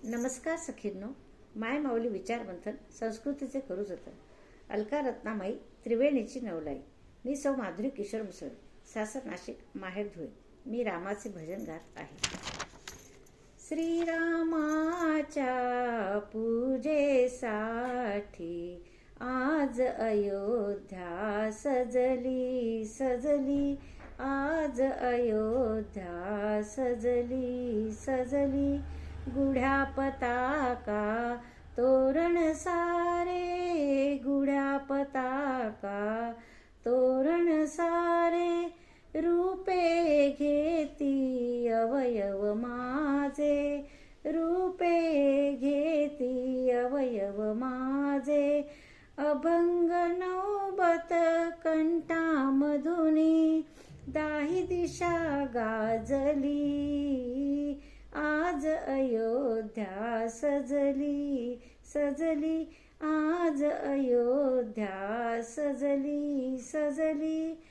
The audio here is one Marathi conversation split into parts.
नमस्कार सखींनो. माय माऊली विचार मंथन संस्कृतीचे करू जतन. अलका रत्नामाई त्रिवेणीची नवलाई. मी सौ माधुरी किशोर मुसळे, सासर नाशिक, माहेर धुळे. मी रामाचे भजन गात आहे. श्रीरामाच्या पूजेसाठी आज अयोध्या सजली सजली. आज अयोध्या सजली सजली. गुढ्या पताका तोरण सारे, गुढ्या पताका तोरण सारे. रूपे घेती अवयव माझे, रूपे घेती अवयव माझे. अभंग नौबत कंठामधुनी, दाही दिशा गाजली. आज अयोध्या सजली सजली. आज अयोध्या सजली सजली.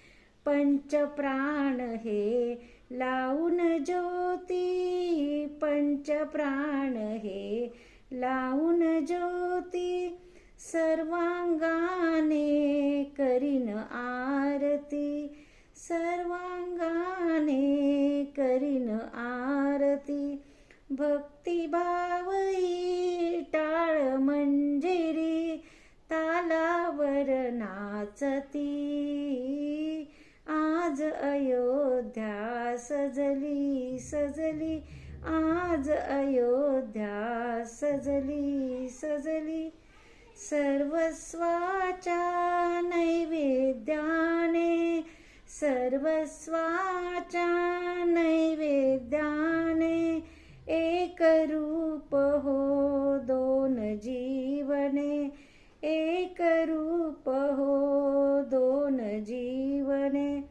पंचप्राण हे लावून ज्योती, पंचप्राण हे लावून ज्योती. सर्वांगाने करीन आरती, सर्वांगाने करीन आरती. भक्तिभावई टाळ मंजिरी, तालावर नाचती. आज अयोध्या सजली सजली. आज अयोध्या सजली सजली. सर्वस्वाच्या नैवेद्याने, सर्वस्वाच्या नैवेद्याने. एक रूप हो दोन जीवने, एक रूप हो दोन जीवने.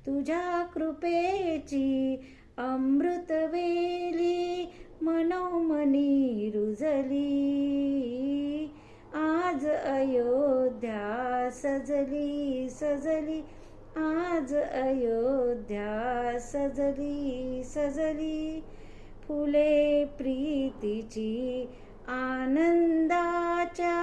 तुझ्या कृपेची अमृतवेली मनोमनी रुजली. आज अयोध्या सजली सजली. आज अयोध्या सजली सजली. फुले प्रीतीची आनंदाच्या,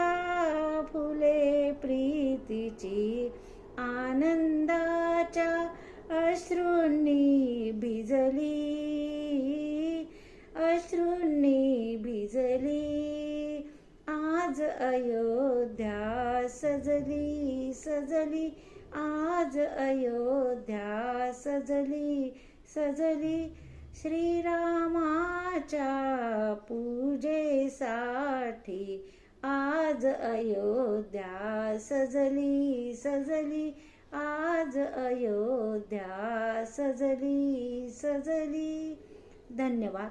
फुले प्रीतीची आनंदाच्या. अश्रूंनी भिजली, अश्रूंनी भिजली. आज अयोध्या सजली सजली. आज अयोध्या सजली सजली. श्रीरामाच्या पूजेसाठी आज अयोध्या सजली सजली. आज अयोध्या सजली सजली. धन्यवाद.